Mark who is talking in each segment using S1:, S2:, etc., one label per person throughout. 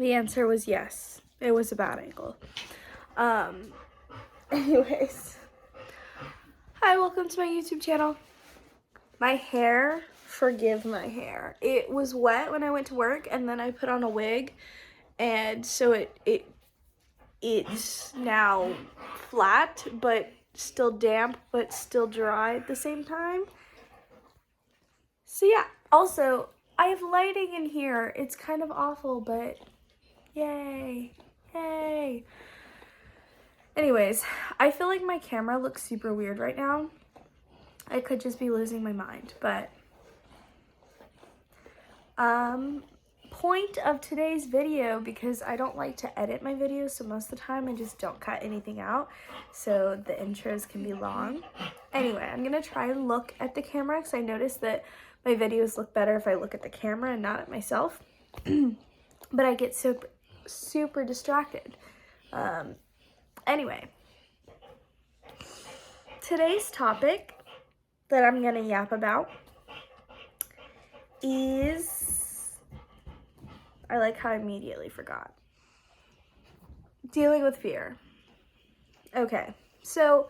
S1: The answer was yes. It was a bad angle. Anyways. Hi, welcome to my YouTube channel. My hair, forgive my hair. It was wet when I went to work, and then I put on a wig, and so it's now flat, but still damp, but still dry at the same time. So yeah, also, I have lighting in here. It's kind of awful, but yay, yay. Anyways, I feel like my camera looks super weird right now. I could just be losing my mind, but point of today's video, because I don't like to edit my videos, so most of the time I just don't cut anything out, so the intros can be long. Anyway, I'm gonna try and look at the camera because I noticed that my videos look better if I look at the camera and not at myself. But I get super distracted. Anyway, today's topic that I'm gonna yap about is, I like how I immediately forgot. Dealing with fear. Okay, so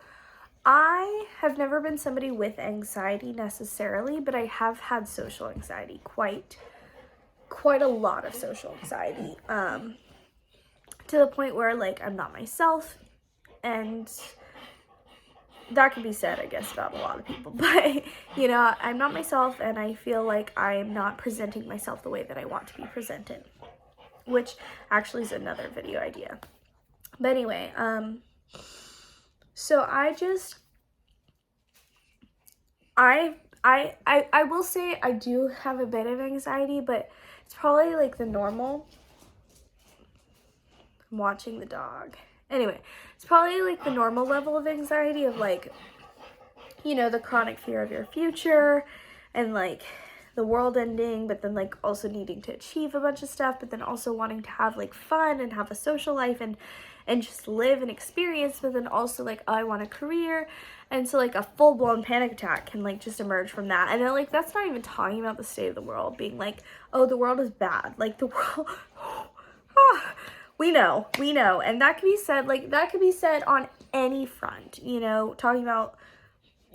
S1: I have never been somebody with anxiety necessarily, but I have had social anxiety, quite a lot of social anxiety, to the point where, like, I'm not myself, and that can be said, I guess, about a lot of people, but, you know, I'm not myself, and I feel like I'm not presenting myself the way that I want to be presented, which actually is another video idea. But anyway, so I will say I do have a bit of anxiety, but it's probably like the normal. I'm watching the dog. Anyway, it's probably like the normal level of anxiety of, like, you know, the chronic fear of your future and like the world ending, but then like also needing to achieve a bunch of stuff, but then also wanting to have like fun and have a social life and just live and experience, but then also like, oh, I want a career. And so like a full-blown panic attack can like just emerge from that. And then like that's not even talking about the state of the world being like, oh, the world is bad. Like the world we know. And that can be said, like, that could be said on any front, you know, talking about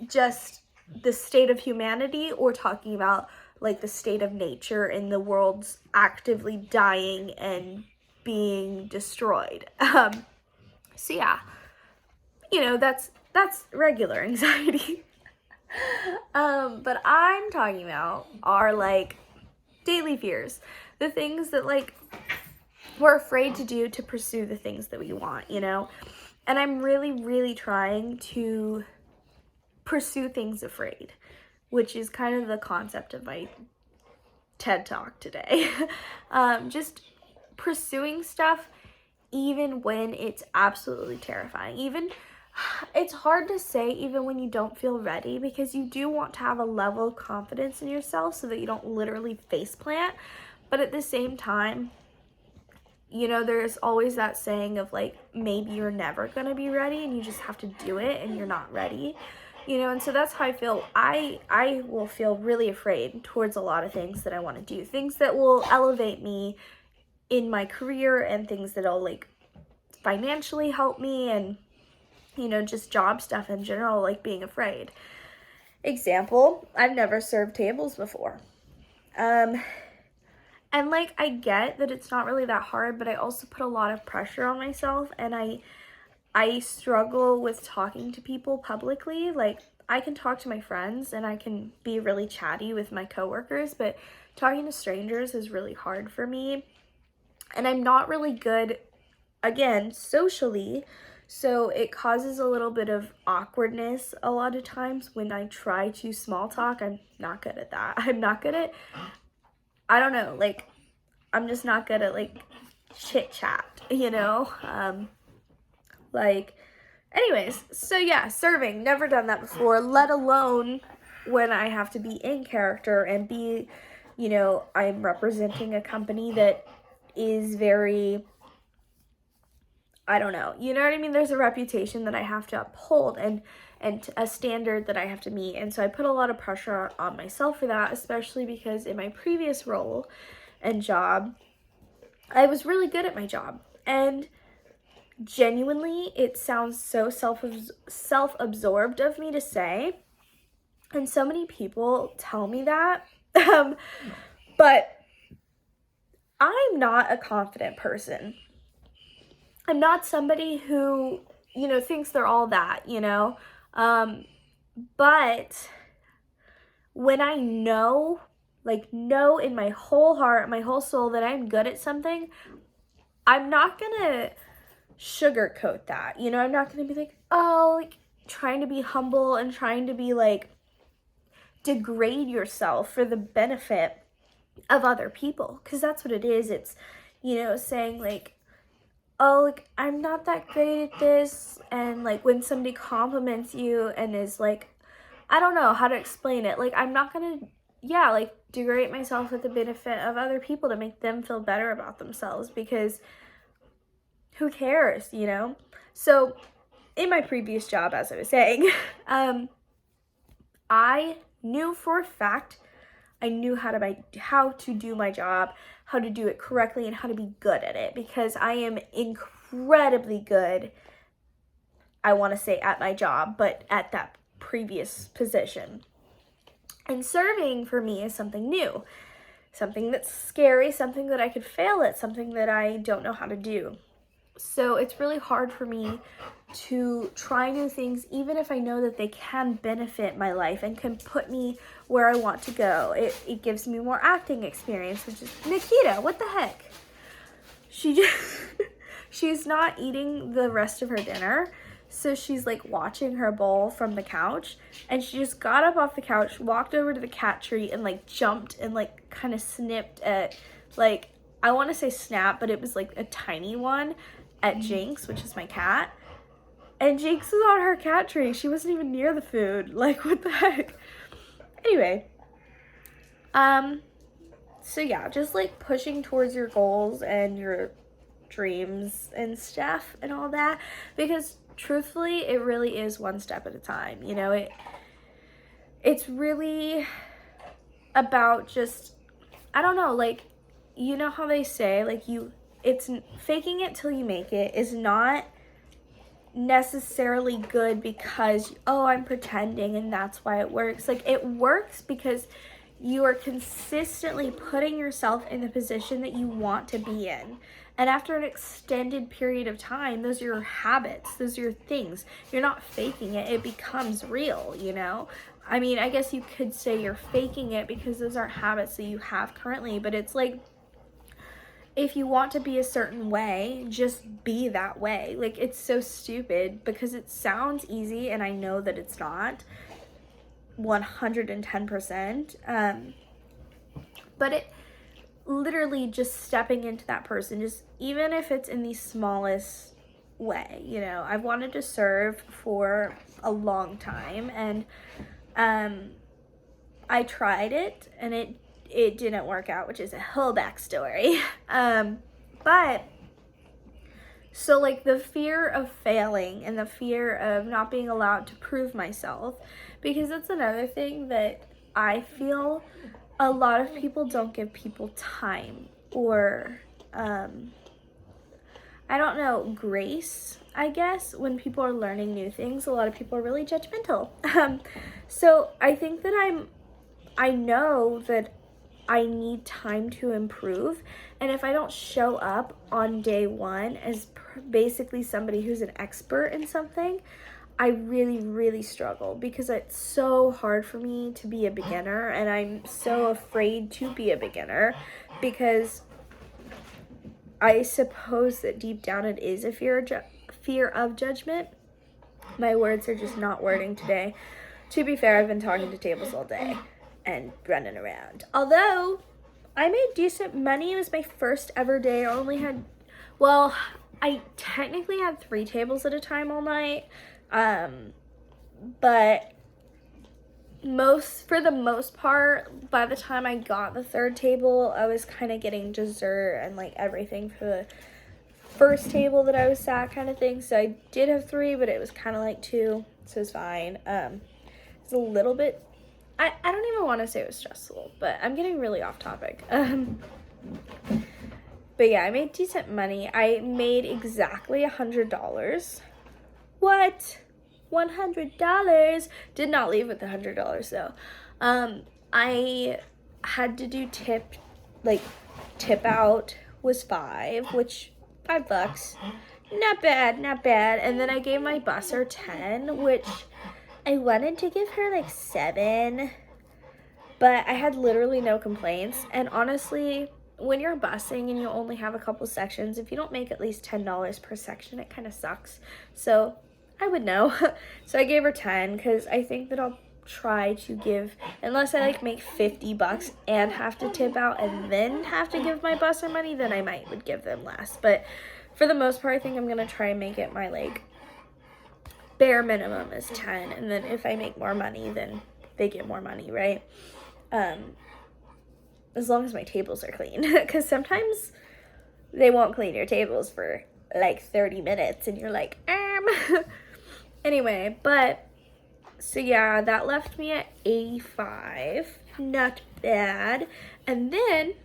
S1: just the state of humanity or talking about like the state of nature and the world's actively dying and being destroyed. So yeah, you know, that's regular anxiety. But I'm talking about are like daily fears, the things that like we're afraid to do to pursue the things that we want, you know? And I'm really trying to pursue things afraid, which is kind of the concept of my TED Talk today. Just pursuing stuff even when it's absolutely terrifying. Even, it's hard to say even when you don't feel ready, because you do want to have a level of confidence in yourself so that you don't literally faceplant. But at the same time, you know, there's always that saying of like, maybe you're never gonna be ready and you just have to do it and you're not ready, you know. And so that's how I feel. I will feel really afraid towards a lot of things that I want to do, things that will elevate me in my career and things that'll like financially help me and, you know, just job stuff in general, like being afraid. Example, I've never served tables before. And like, I get that it's not really that hard, but I also put a lot of pressure on myself, and I struggle with talking to people publicly. Like, I can talk to my friends and I can be really chatty with my coworkers, but talking to strangers is really hard for me. And I'm not really good, again, socially, so it causes a little bit of awkwardness a lot of times when I try to small talk. I'm not good at that. I'm not good at, I don't know, like, I'm just not good at, like, chit chat, you know? Like, anyways, so yeah, serving, never done that before, let alone when I have to be in character and be, you know, I'm representing a company that is very, I don't know, you know what I mean? There's a reputation that I have to uphold and a standard that I have to meet. And so I put a lot of pressure on myself for that, especially because in my previous role and job, I was really good at my job. And genuinely, it sounds so self-absorbed of me to say. And so many people tell me that. But I'm not a confident person. I'm not somebody who, thinks they're all that, But when I know in my whole heart, my whole soul that I'm good at something, I'm not gonna sugarcoat that. I'm not gonna be like, oh, trying to be humble and trying to be degrade yourself for the benefit of other people, because that's what it is. It's, saying oh, I'm not that great at this, and when somebody compliments you and is I don't know how to explain it. I'm not gonna, degrade myself with the benefit of other people to make them feel better about themselves, because who cares, So, in my previous job, as I was saying, I knew for a fact I knew how to do my job, how to do it correctly, and how to be good at it, because I am incredibly good, I want to say, at my job, but at that previous position. And serving for me is something new, something that's scary, something that I could fail at, something that I don't know how to do. So it's really hard for me to try new things, even if I know that they can benefit my life and can put me where I want to go. It gives me more acting experience, which is Nikita. What the heck? She's not eating the rest of her dinner, so she's watching her bowl from the couch, and she just got up off the couch, walked over to the cat tree, and jumped and kind of snipped at I want to say snap, but it was a tiny one at Jinx, which is my cat. And Jinx was on her cat tree. She wasn't even near the food. What the heck? Anyway. So yeah, just pushing towards your goals and your dreams and stuff and all that. Because truthfully, it really is one step at a time. It's really about just, I don't know, how they say, it's faking it till you make it is not necessarily good because, oh, I'm pretending and that's why it works. It works because you are consistently putting yourself in the position that you want to be in. And after an extended period of time, those are your habits, those are your things. You're not faking it, it becomes real, I mean, I guess you could say you're faking it because those aren't habits that you have currently, but it's if you want to be a certain way, just be that way. It's so stupid because it sounds easy, and I know that it's not 110%. But it literally just stepping into that person, just even if it's in the smallest way, I've wanted to serve for a long time, and I tried it, and it didn't work out, which is a whole backstory. But so the fear of failing and the fear of not being allowed to prove myself, because that's another thing that I feel a lot of people don't give people time or I don't know, grace, I guess. When people are learning new things, a lot of people are really judgmental. So I think that I know that I need time to improve, and if I don't show up on day one as basically somebody who's an expert in something, I really, really struggle, because it's so hard for me to be a beginner, and I'm so afraid to be a beginner, because I suppose that deep down it is a fear of judgment. My words are just not wording today. To be fair, I've been talking to tables all day and running around. Although I made decent money. It was my first ever day. I technically had 3 tables at a time all night. But for the most part, by the time I got the 3rd table, I was kind of getting dessert and everything for the first table that I was sat, kind of thing. So I did have 3, but it was kind of 2, so it's fine. It's a little bit, I don't even want to say it was stressful, but I'm getting really off topic. But yeah, I made decent money. I made exactly $100. What? $100? Did not leave with $100 though. I had to do tip out was $5, which $5. Not bad, not bad. And then I gave my busser 10, which I wanted to give her like 7, but I had literally no complaints. And honestly, when you're busing and you only have a couple sections, if you don't make at least $10 per section, it kind of sucks. So I would know. So I gave her 10 because I think that I'll try to give, unless I like make $50 and have to tip out and then have to give my busser money, then I would give them less. But for the most part, I think I'm gonna try and make it my like bare minimum is 10, and then if I make more money, then they get more money, right? As long as my tables are clean, because sometimes they won't clean your tables for like 30 minutes and you're like, Anyway, but so yeah, that left me at 85. Not bad. And then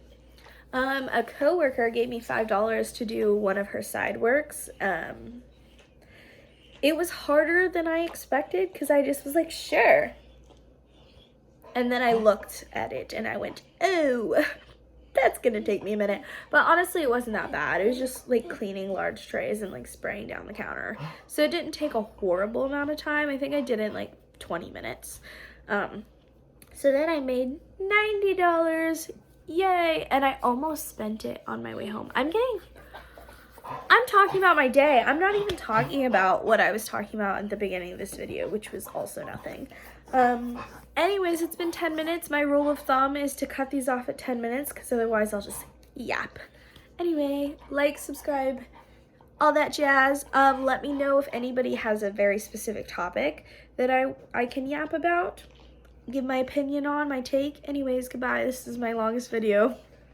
S1: a coworker gave me $5 to do one of her side works. It was harder than I expected because I just was like, sure. And then I looked at it and I went, oh, that's gonna take me a minute. But honestly, it wasn't that bad. It was just like cleaning large trays and like spraying down the counter. So it didn't take a horrible amount of time. I think I did it in like 20 minutes. So then I made $90. Yay. And I almost spent it on my way home. I'm talking about my day. I'm not even talking about what I was talking about at the beginning of this video, which was also nothing. Anyways, it's been 10 minutes. My rule of thumb is to cut these off at 10 minutes because otherwise I'll just yap. Anyway, like, subscribe, all that jazz. Let me know if anybody has a very specific topic that I can yap about, give my opinion on, my take. Anyways, goodbye. This is my longest video.